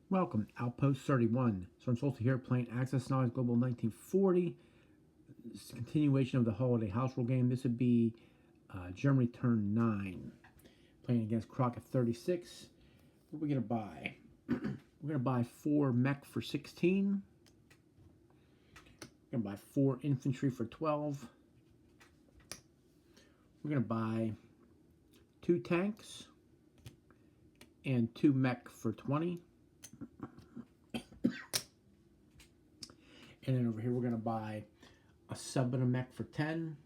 Welcome, Outpost 31. So I'm supposed to here playing Axis&Allies Global 1940. It's a continuation of the holiday house rule game. This would be Germany turn 9. Playing against Crockett 36. What are we going to buy? We're going to buy 4 mech for 16. We're going to buy 4 infantry for 12. We're going to buy 2 tanks and 2 mech for 20. And then over here we're going to buy a sub and a mech for 10.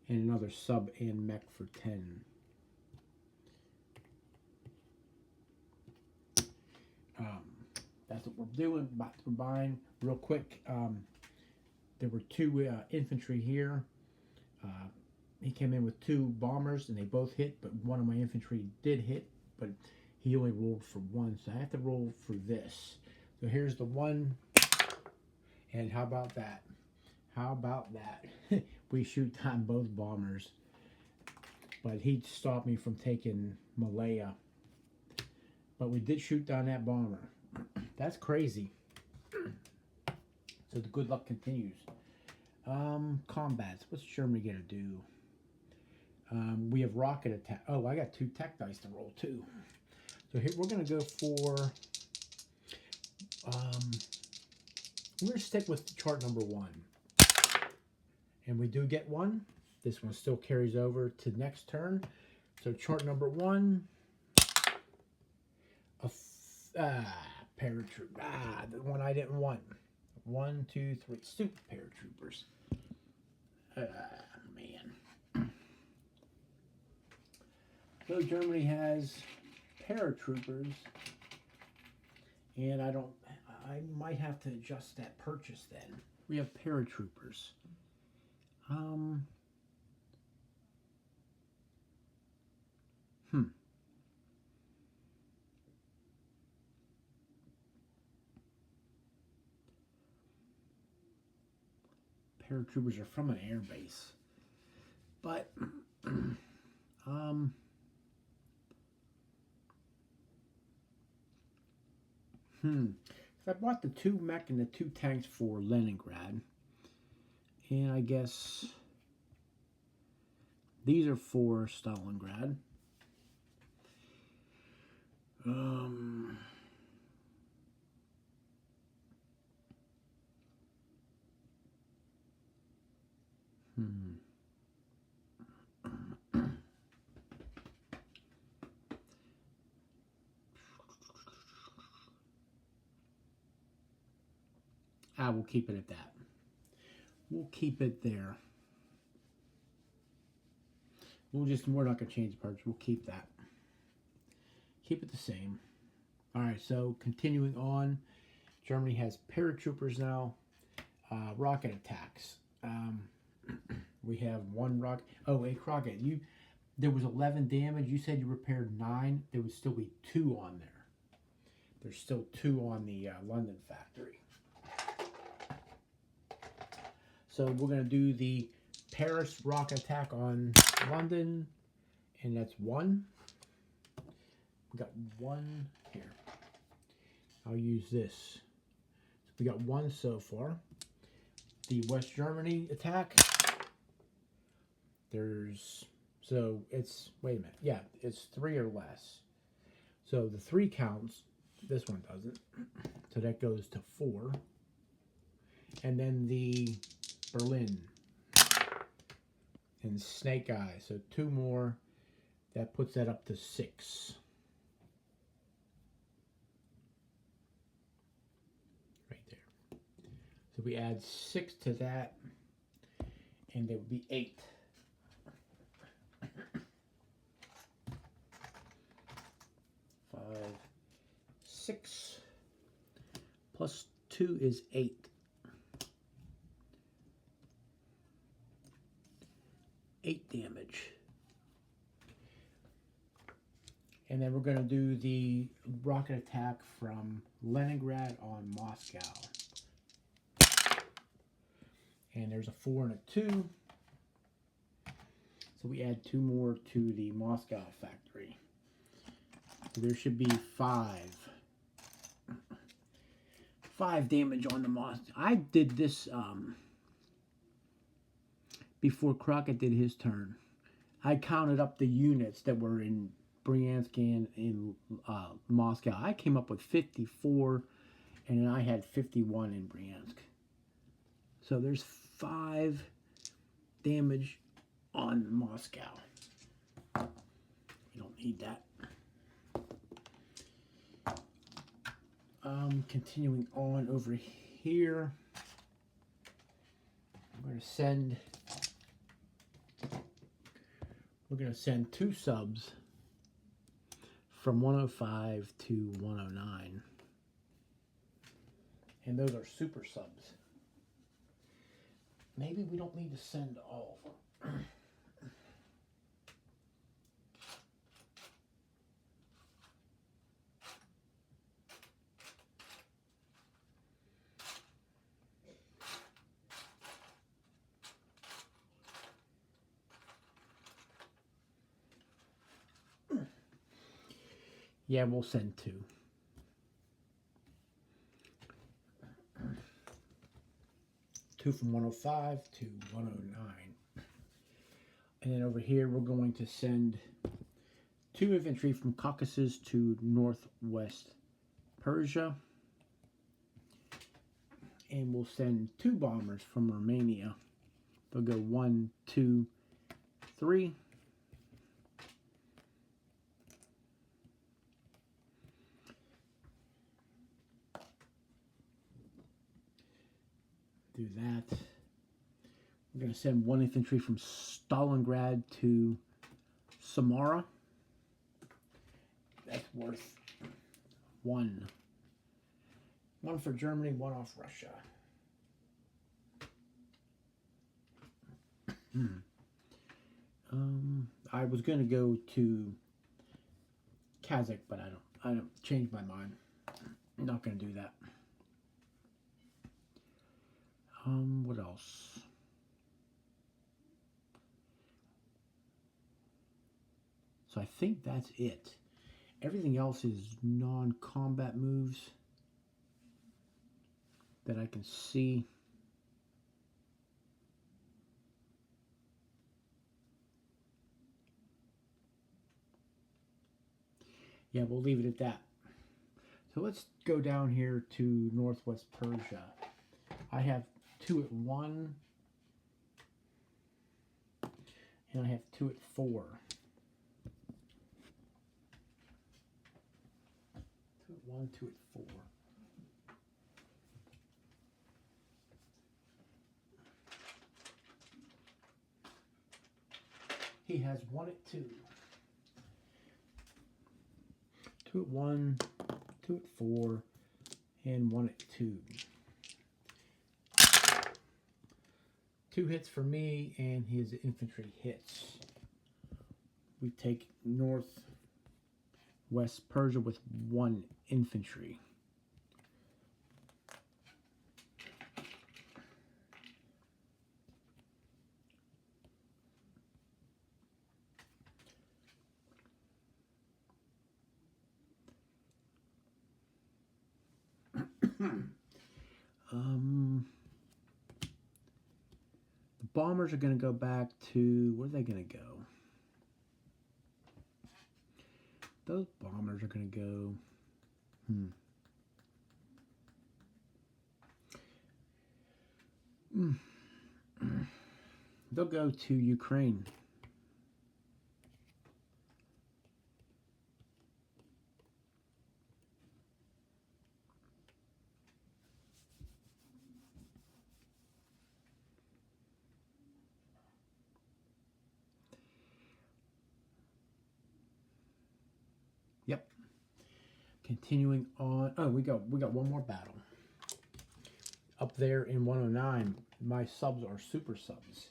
And another sub and mech for 10. That's what we're doing. We're buying real quick. There were 2 infantry here. He came in with 2 bombers and they both hit, but one of my infantry did hit, but he only rolled for 1, so I have to roll for this. So here's the 1, and how about that? How about that? We shoot down both bombers, but he stopped me from taking Malaya. But we did shoot down that bomber. That's crazy. So the good luck continues. Combats. What's Germany gonna do? We have rocket attack. Oh, I got 2 tech dice to roll too. So here we're gonna go for. We're gonna stick with chart number 1, and we do get 1. This one still carries over to next turn. So chart number 1. Paratroop. The one I didn't want. 1, 2, 3. Stupid paratroopers. Man. So Germany has paratroopers, and I might have to adjust that purchase then. We have paratroopers. Paratroopers are from an air base, but I bought the 2 mech and the 2 tanks for Leningrad, and I guess these are for Stalingrad. We'll keep it at that. We'll keep it there. We're not gonna change the parts. We'll keep that. Keep it the same. All right. So continuing on, Germany has paratroopers now. Rocket attacks. We have 1 rocket. Oh, hey Crockett, there was 11 damage. You said you repaired 9. There would still be 2 on there. There's still 2 on the London factory. So we're going to do the Paris rocket attack on London, and that's 1. We got 1 here. I'll use this. So we got 1 so far. The West Germany attack. So it's, wait a minute. Yeah, it's 3 or less. So the 3 counts. This one doesn't. So that goes to 4. And then the Berlin and Snake Eye. So 2 more. That puts that up to 6. Right there. So we add 6 to that, and it would be 8. 5, 6 plus 2 is 8. 8 damage. And then we're going to do the rocket attack from Leningrad on Moscow. And there's a 4 and a 2. So we add 2 more to the Moscow factory. There should be 5 damage on the Moscow. I did this before Crockett did his turn. I counted up the units that were in Bryansk and in Moscow. I came up with 54, and then I had 51 in Bryansk. So there's 5 damage on Moscow. You don't need that. Continuing on over here, we're going to send 2 subs from 105 to 109, and those are super subs. Maybe we don't need to send all of them. Yeah, we'll send 2. Two from 105 to 109. And then over here, we're going to send 2 infantry from Caucasus to northwest Persia. And we'll send 2 bombers from Romania. They'll go 1, 2, 3. Do that. We're going to send 1 infantry from Stalingrad to Samara. That's worth 1. 1 for Germany, 1 off Russia. I was going to go to Kazakh, but I don't change my mind. I'm not going to do that. What else? So I think that's it. Everything else is non-combat moves that I can see. Yeah, we'll leave it at that. So let's go down here to northwest Persia. I have 2 at 1, and I have 2 at 4. 2 at 1, 2 at 4. He has 1 at 2. 2 at 1, 2 at 4, and 1 at 2. 2 hits for me, and his infantry hits. We take northwest Persia with 1 infantry. The bombers are going to go back to, where are they going to go? Those bombers are going to go, they'll go to Ukraine. Yep. Continuing on. Oh, we got one more battle. Up there in 109, my subs are super subs.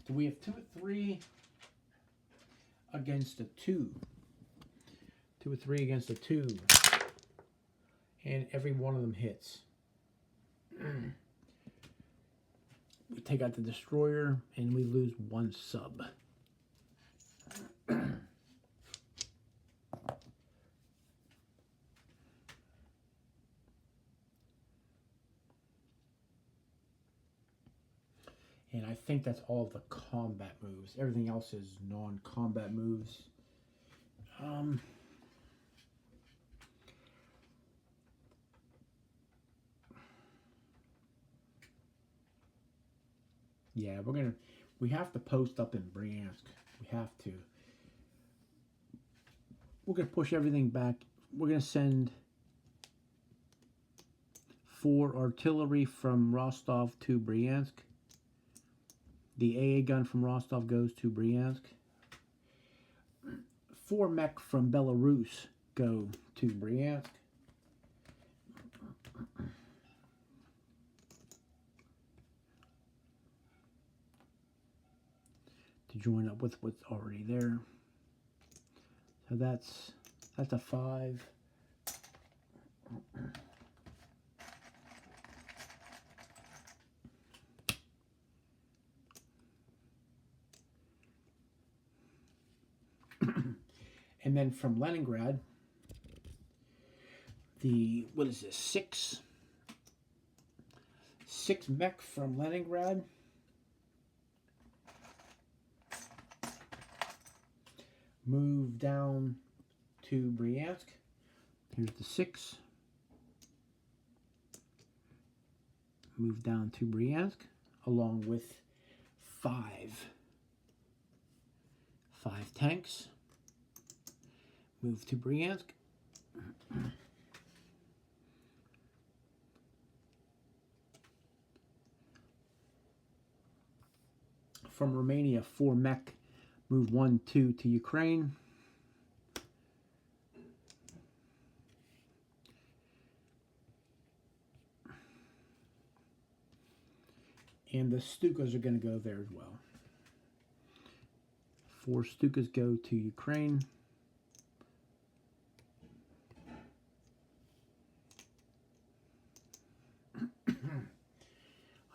So we have 2 at 3 against a 2. 2 at 3 against a 2. And every one of them hits. We take out the destroyer and we lose 1 sub. And I think that's all the combat moves. Everything else is non-combat moves. Yeah, we have to post up in Bryansk. We have to. We're gonna push everything back. We're gonna send 4 artillery from Rostov to Bryansk. The AA gun from Rostov goes to Bryansk. 4 mech from Belarus go to Bryansk. To join up with what's already there. So that's a 5. And then from Leningrad, what is this, 6 mech from Leningrad move down to Bryansk. Here's the 6. Move down to Bryansk along with 5 tanks. Move to Bryansk. From Romania, 4 mech move 1, 2 to Ukraine. And the Stukas are going to go there as well. 4 Stukas go to Ukraine.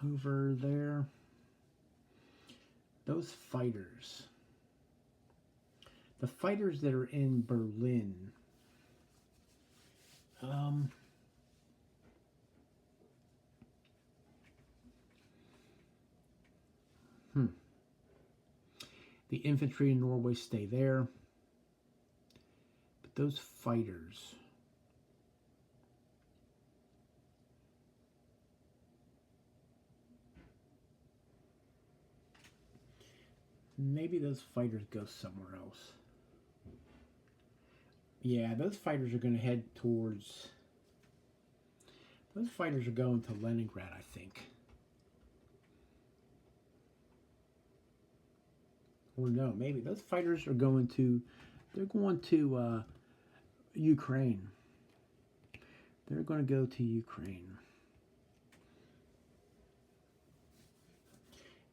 Over there, those fighters, the fighters that are in Berlin, the infantry in Norway stay there, but those fighters, maybe those fighters go somewhere else. Yeah, those fighters are going to head towards... Those fighters are going to Leningrad, I think. Or no, maybe those fighters are going to... They're going to Ukraine. They're going to go to Ukraine.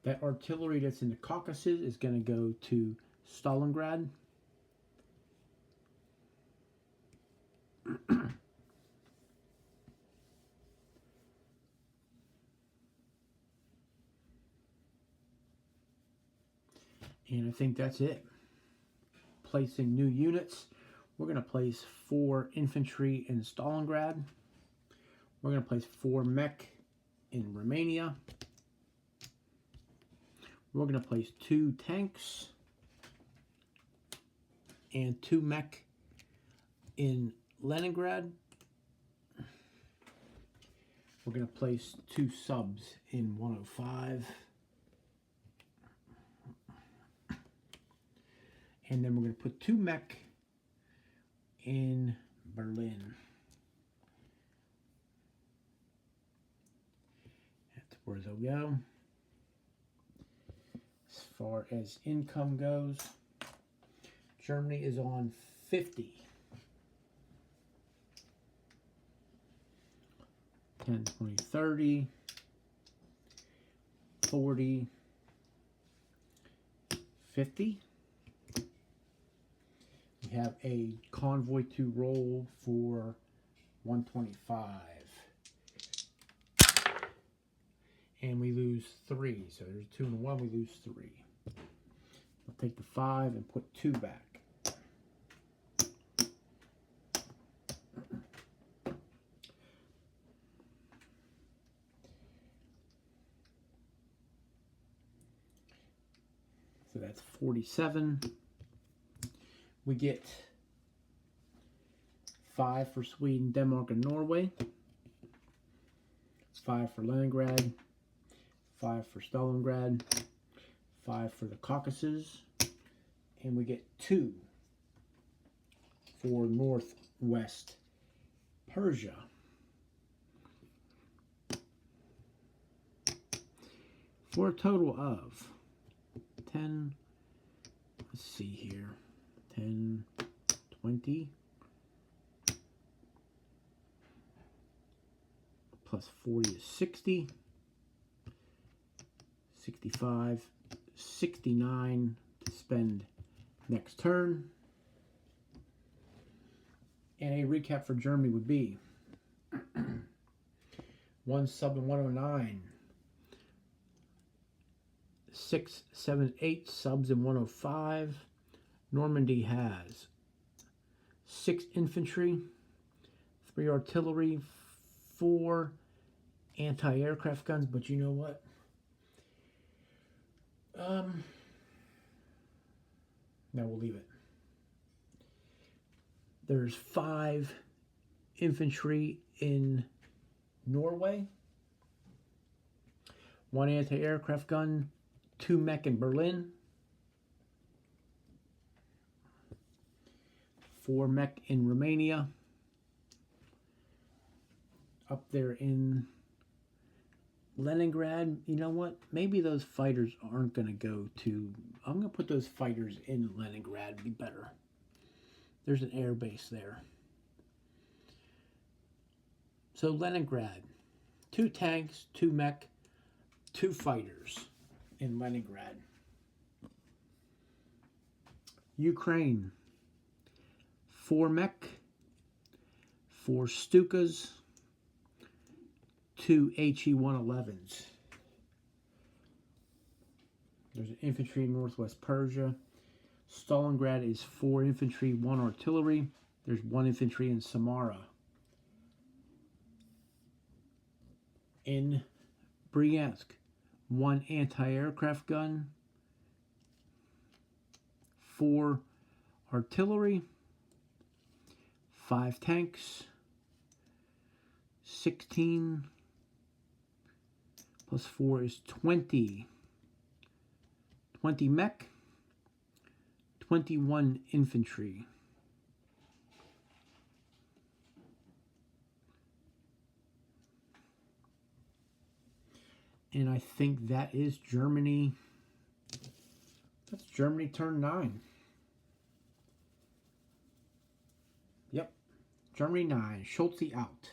That artillery that's in the Caucasus is going to go to Stalingrad. And I think that's it. Placing new units. We're going to place 4 infantry in Stalingrad. We're going to place 4 mech in Romania. We're going to place 2 tanks and 2 mech in Leningrad. We're going to place 2 subs in 105. And then we're going to put 2 mech in Berlin. That's where they'll go. As far as income goes, Germany is on 50. 10, 20, 30, 40, 50. We have a convoy to roll for 125. And we lose 3. So there's 2 and 1, we lose 3. We'll take the 5 and put 2 back. that's 47. We get 5 for Sweden, Denmark, and Norway. 5 for Leningrad. 5 for Stalingrad. 5 for the Caucasus. And we get 2 for Northwest Persia. For a total of 10, let's see here, 10, 20, plus 40 is 60, 65, 69 to spend next turn. And a recap for Germany would be 1 sub in 109, 6, 7, 8 subs in 105. Normandy has 6 infantry, 3 artillery, 4 anti-aircraft guns, but you know what? No, we'll leave it. There's 5 infantry in Norway, 1 anti-aircraft gun, 2 mech in Berlin, 4 mech in Romania. Up there in Leningrad, you know what? Maybe those fighters aren't going to go to... I'm going to put those fighters in Leningrad. It'd be better. There's an air base there. So Leningrad, 2 tanks, 2 mech, 2 fighters in Leningrad. Ukraine, 4 mech, 4 Stukas, 2 HE-111s. There's an infantry in Northwest Persia. Stalingrad is 4 infantry, 1 artillery. There's 1 infantry in Samara. In Bryansk, 1 anti-aircraft gun, 4 artillery, 5 tanks, 16 plus 4 is 20. 20 mech, 21 infantry. And I think that is Germany. That's Germany turn 9. Yep. Germany 9. Schulze out.